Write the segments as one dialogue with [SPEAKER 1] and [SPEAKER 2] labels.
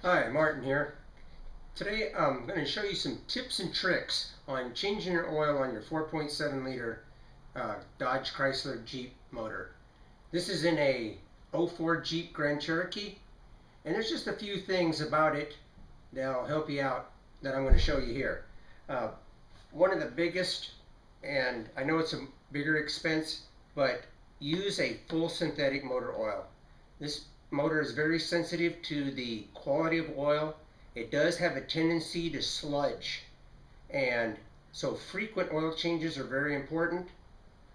[SPEAKER 1] Hi, Martin here. Today I'm going to show you some tips and tricks on changing your oil on your 4.7 liter Dodge Chrysler Jeep motor. This is in a '04 Jeep Grand Cherokee, and there's just a few things about it that'll help you out that I'm going to show you here. One of the biggest, and I know it's a bigger expense, but use a full synthetic motor oil. This motor is very sensitive to the quality of oil. It does have a tendency to sludge, and so frequent oil changes are very important.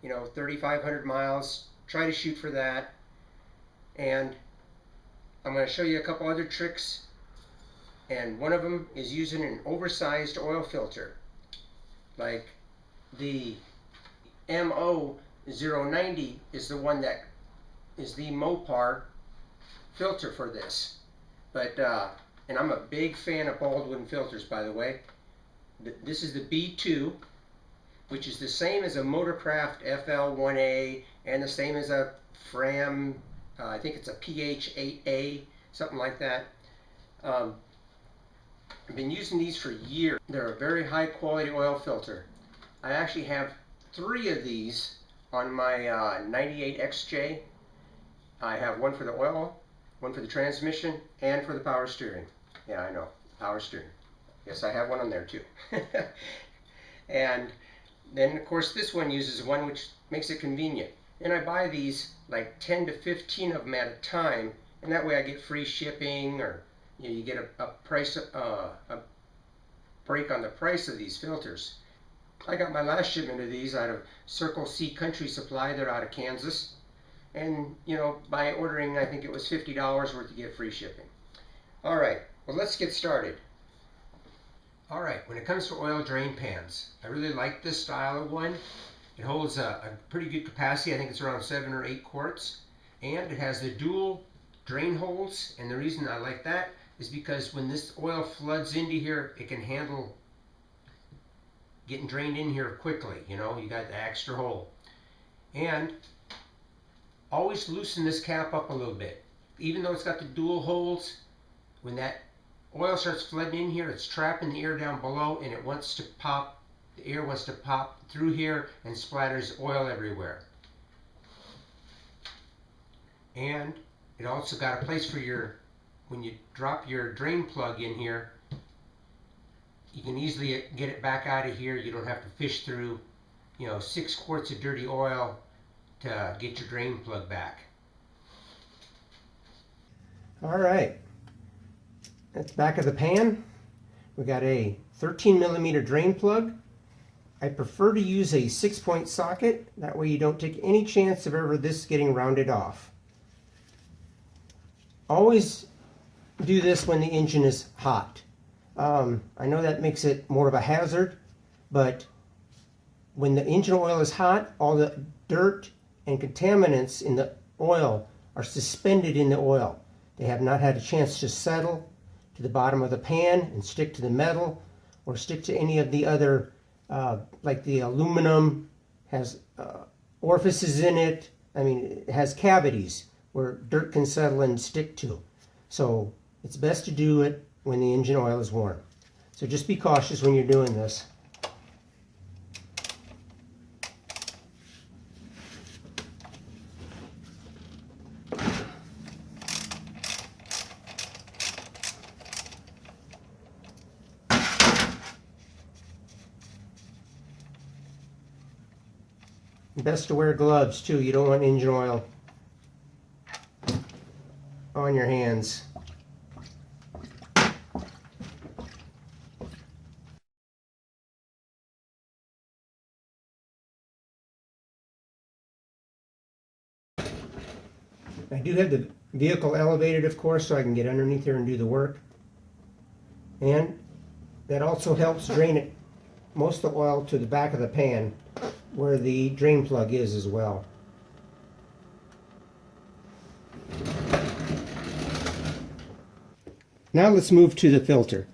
[SPEAKER 1] 3,500 miles, try to shoot for that. And I'm going to show you a couple other tricks, and one of them is using an oversized oil filter like the MO090 is the one that is the Mopar filter for this. But and I'm a big fan of Baldwin filters, by the way. This is the B2, which is the same as a Motorcraft FL1A and the same as a Fram, I think it's a PH8A, something like that. I've been using these for years. They're a very high quality oil filter. I actually have 3 of these on my 98 XJ. I have one for the oil, one for the transmission, and for the power steering. Yeah, I know, power steering. Yes, I have one on there too. And then of course this one uses one which makes it convenient. And I buy these like 10 to 15 of them at a time, and that way I get free shipping, or you get a price, a break on the price of these filters. I got my last shipment of these out of Circle C Country Supply. They're out of Kansas. And by ordering, I think it was $50 worth, to get free shipping. Alright, well, let's get started. Alright, when it comes to oil drain pans, I really like this style of one. It holds a pretty good capacity. I think it's around 7 or 8 quarts. And it has the dual drain holes. And the reason I like that is because when this oil floods into here, it can handle getting drained in here quickly. You got the extra hole. And always loosen this cap up a little bit. Even though it's got the dual holes, when that oil starts flooding in here, it's trapping the air down below, and it wants to pop. The air wants to pop through here and splatters oil everywhere. And it also got a place for when you drop your drain plug in here, you can easily get it back out of here. You don't have to fish through 6 quarts of dirty oil to get your drain plug back. Alright, that's back of the pan. We got a 13mm drain plug. I prefer to use a 6-point socket. That way you don't take any chance of ever this getting rounded off. Always do this when the engine is hot. I know that makes it more of a hazard, but when the engine oil is hot, all the dirt and contaminants in the oil are suspended in the oil. They have not had a chance to settle to the bottom of the pan and stick to the metal or stick to any of the other, like the aluminum has orifices in it. I mean, it has cavities where dirt can settle and stick to. So it's best to do it when the engine oil is warm. So just be cautious when you're doing this. Best to wear gloves too. You don't want engine oil on your hands. I do have the vehicle elevated, of course, so I can get underneath here and do the work. And that also helps drain it, most of the oil, to the back of the pan where the drain plug is as well. Now let's move to the filter.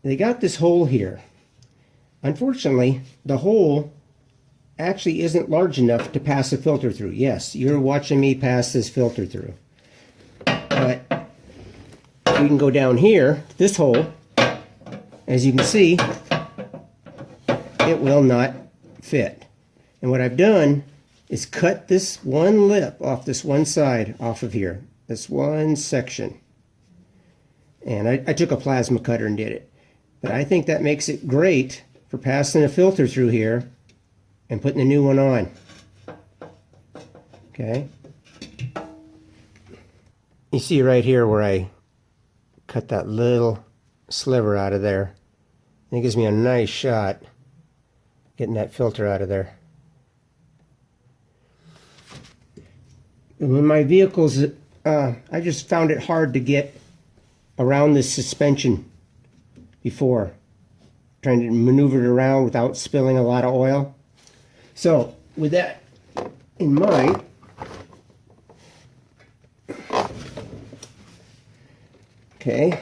[SPEAKER 1] They got this hole here. Unfortunately, the hole actually isn't large enough to pass a filter through. Yes, you're watching me pass this filter through. But if we can go down here, this hole. As you can see, it will not fit. And what I've done is cut this one lip off this one side off of here, this one section. And I took a plasma cutter and did it. But I think that makes it great for passing a filter through here and putting the new one on. Okay. You see right here where I cut that little sliver out of there. And it gives me a nice shot getting that filter out of there. And when my vehicles, I just found it hard to get around this suspension before, trying to maneuver it around without spilling a lot of oil. So with that in mind, okay,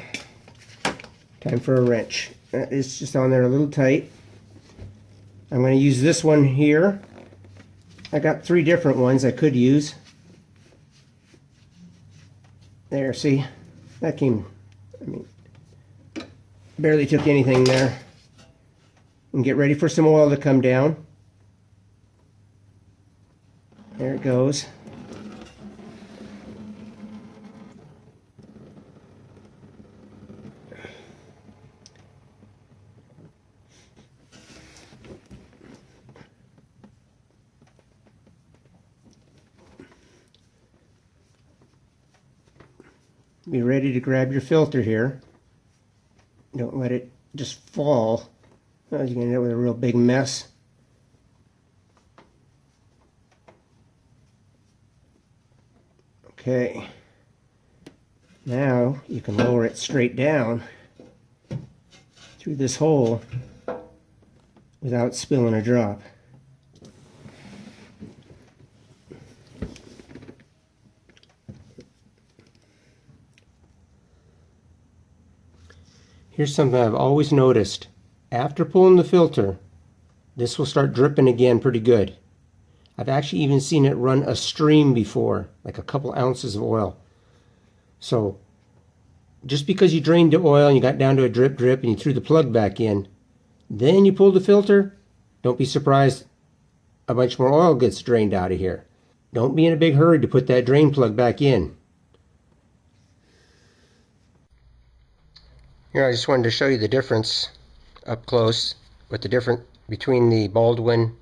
[SPEAKER 1] time for a wrench. It's just on there a little tight. I'm going to use this one here. I got 3 different ones I could use. There, see? That came, I mean, barely took anything there. And get ready for some oil to come down. There it goes. Be ready to grab your filter here. Don't let it just fall. Otherwise you're going to end up with a real big mess. Okay. Now you can lower it straight down through this hole without spilling a drop. Here's something I've always noticed. After pulling the filter, this will start dripping again pretty good. I've actually even seen it run a stream before, like a couple ounces of oil. So just because you drained the oil and you got down to a drip and you threw the plug back in, then you pulled the filter, don't be surprised a bunch more oil gets drained out of here. Don't be in a big hurry to put that drain plug back in. Here, I just wanted to show you the difference up close with the difference between the Baldwin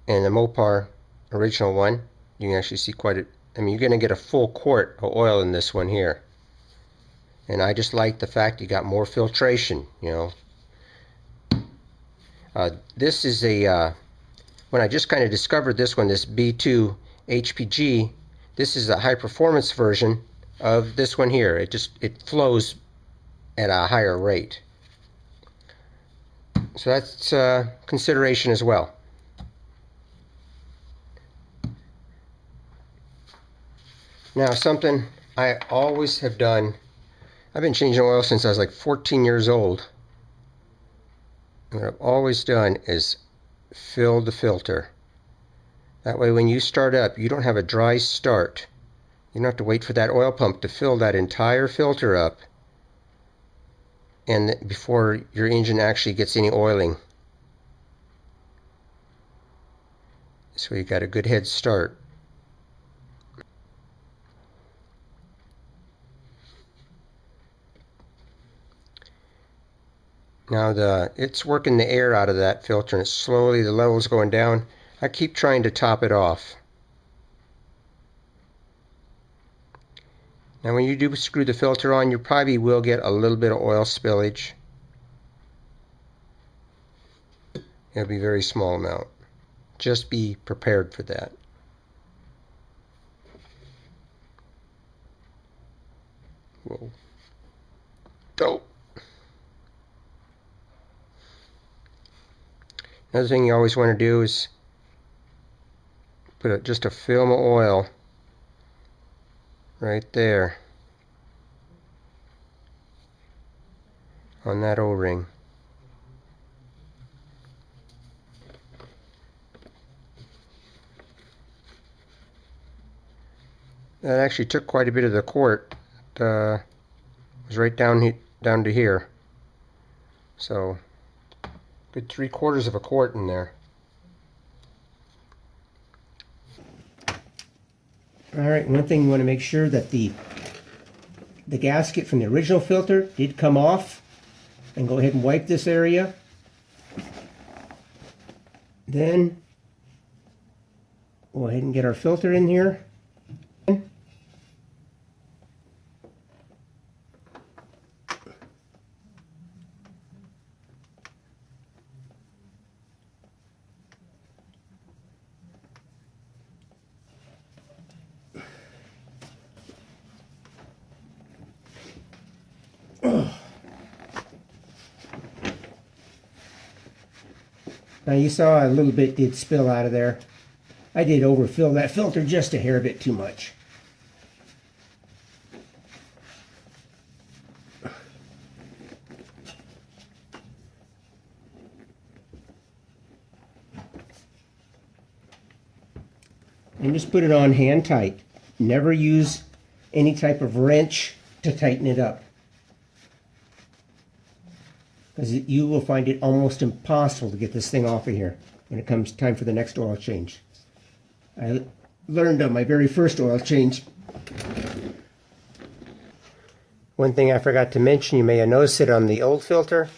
[SPEAKER 1] and the Mopar original one. You can actually see quite a, I mean, you're going to get a full quart of oil in this one here. And I just like the fact you got more filtration, you know. This is a, when I just kind of discovered this one, this B2 HPG, this is a high performance version of this one here. It flows at a higher rate. So that's consideration as well. Now, something I always have done, I've been changing oil since I was like 14 years old. And what I've always done is fill the filter. That way when you start up, you don't have a dry start. You don't have to wait for that oil pump to fill that entire filter up and before your engine actually gets any oiling. So you got a good head start. Now it's working the air out of that filter, and slowly the level's going down. I keep trying to top it off. Now when you do screw the filter on, you probably will get a little bit of oil spillage. It'll be a very small amount. Just be prepared for that. Whoa. Oh. Another thing you always want to do is put just a film of oil right there on that O-ring. That actually took quite a bit of the quart when was right down to here. So good 3/4 of a quart in there. Alright, one thing you want to make sure that the gasket from the original filter did come off, and go ahead and wipe this area. Then go ahead and get our filter in here. Now you saw a little bit did spill out of there. I did overfill that filter just a hair bit too much. And just put it on hand tight. Never use any type of wrench to tighten it up, because you will find it almost impossible to get this thing off of here when it comes time for the next oil change. I learned on my very first oil change. One thing I forgot to mention, you may have noticed it on the old filter,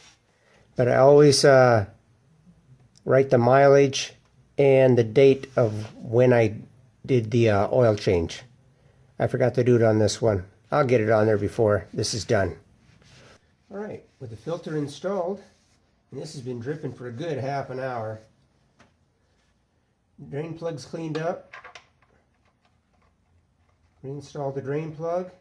[SPEAKER 1] but I always write the mileage and the date of when I did the oil change. I forgot to do it on this one. I'll get it on there before this is done. Alright, with the filter installed, and this has been dripping for a good half an hour. Drain plug's cleaned up. Reinstall the drain plug.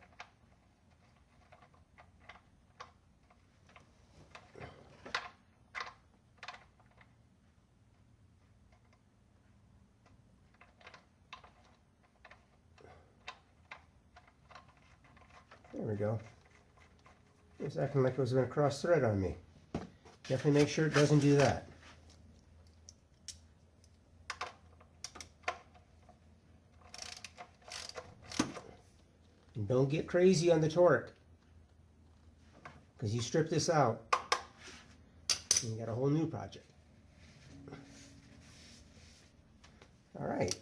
[SPEAKER 1] There we go. It's acting like it was going to cross thread on me. Definitely make sure it doesn't do that. And don't get crazy on the torque, because you strip this out and you got a whole new project. Alright,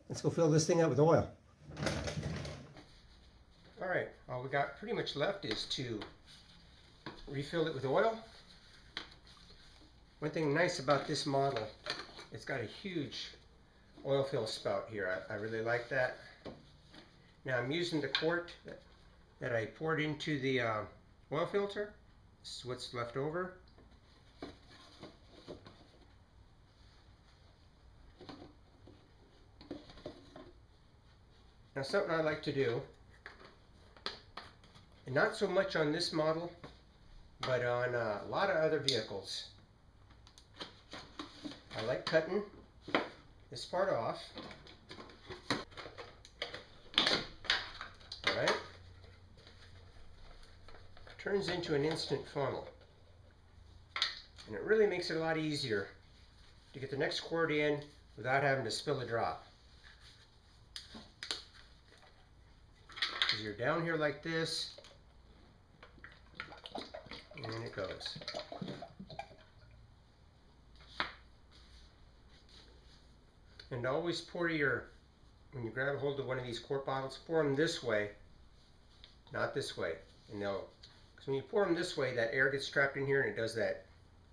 [SPEAKER 1] let's go fill this thing up with oil. Alright, all we got pretty much left is to refill it with oil. One thing nice about this model, it's got a huge oil fill spout here. I really like that. Now I'm using the quart that I poured into the oil filter. This is what's left over. Now something I like to do, and not so much on this model, but on a lot of other vehicles, I like cutting this part off. Alright? Turns into an instant funnel. And it really makes it a lot easier to get the next quart in without having to spill a drop. Because you're down here like this, and in it goes. And always pour when you grab a hold of one of these quart bottles, pour them this way, not this way. And because when you pour them this way, that air gets trapped in here and it does that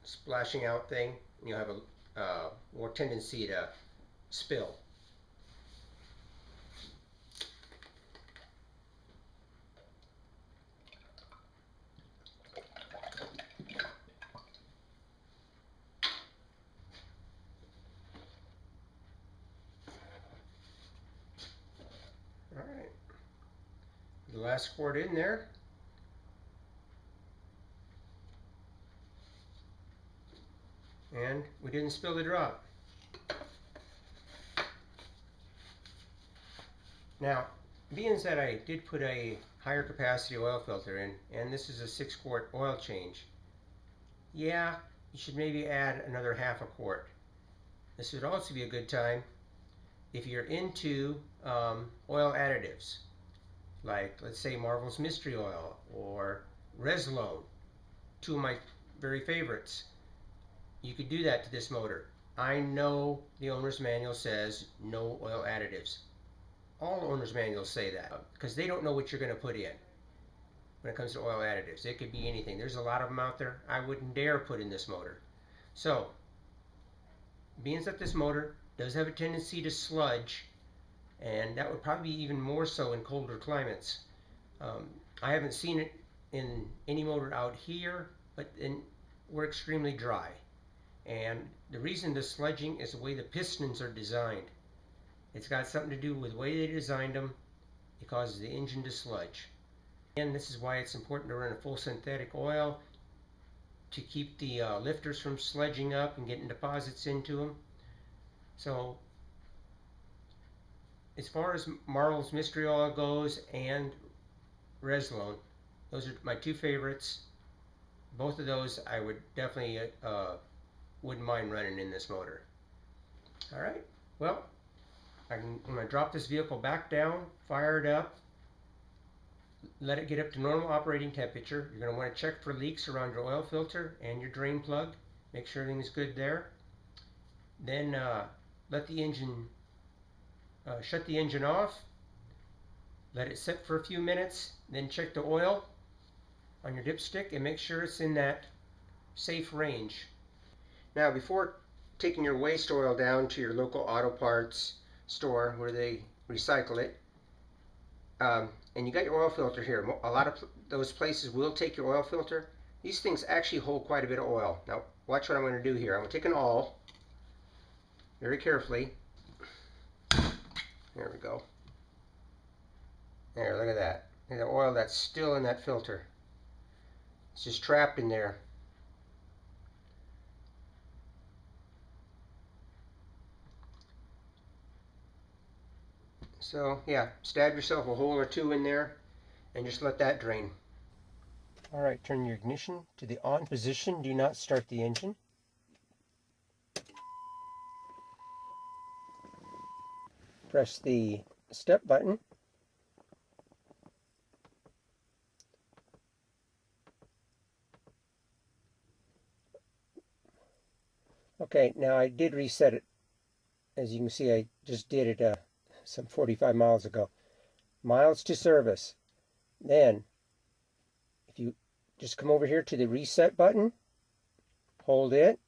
[SPEAKER 1] splashing out thing, and you'll have a more tendency to spill. Alright, the last quart in there. And we didn't spill the drop. Now, being that I did put a higher capacity oil filter in, and this is a 6-quart oil change, yeah, you should maybe add another half a quart. This would also be a good time if you're into oil additives. like let's say Marvel's Mystery Oil or Reslone, two of my very favorites. You could do that to this motor. I know the owner's manual says no oil additives. All owner's manuals say that because they don't know what you're going to put in when it comes to oil additives. It could be anything. There's a lot of them out there I wouldn't dare put in this motor. So, being that this motor does have a tendency to sludge, and that would probably be even more so in colder climates. I haven't seen it in any motor out here, but we're extremely dry. And the reason the sludging is the way the pistons are designed. It's got something to do with the way they designed them. It causes the engine to sludge. And this is why it's important to run a full synthetic oil to keep the lifters from sludging up and getting deposits into them. So as far as Marvel's Mystery Oil goes and Reslone, those are my two favorites. Both of those I would definitely wouldn't mind running in this motor. Alright, well, I'm going to drop this vehicle back down, fire it up, let it get up to normal operating temperature. You're going to want to check for leaks around your oil filter and your drain plug. Make sure everything's good there. Then let the engine, shut the engine off, let it sit for a few minutes, then check the oil on your dipstick and make sure it's in that safe range. Now, before taking your waste oil down to your local auto parts store where they recycle it, and you got your oil filter here, a lot of those places will take your oil filter. These things actually hold quite a bit of oil. Now, watch what I'm going to do here. I'm going to take an awl very carefully. There we go. There, look at that. Look at the oil that's still in that filter. It's just trapped in there. So yeah, stab yourself a hole or two in there and just let that drain. Alright, turn your ignition to the on position. Do not start the engine. Press the step button. Okay, now I did reset it. As you can see, I just did it some 45 miles ago. Miles to service. Then, if you just come over here to the reset button, hold it.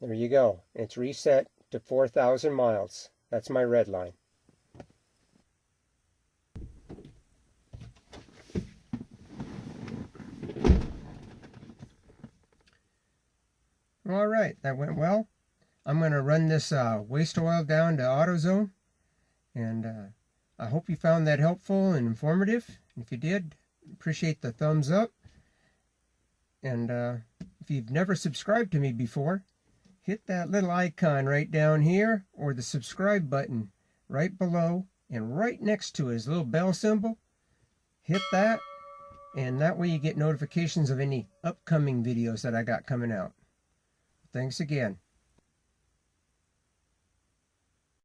[SPEAKER 1] There you go. It's reset to 4,000 miles. That's my red line. All right, that went well. I'm going to run this waste oil down to AutoZone, and I hope you found that helpful and informative. If you did, appreciate the thumbs up. And if you've never subscribed to me before, hit that little icon right down here, or the subscribe button right below, and right next to it is a little bell symbol. Hit that, and that way you get notifications of any upcoming videos that I got coming out. Thanks again.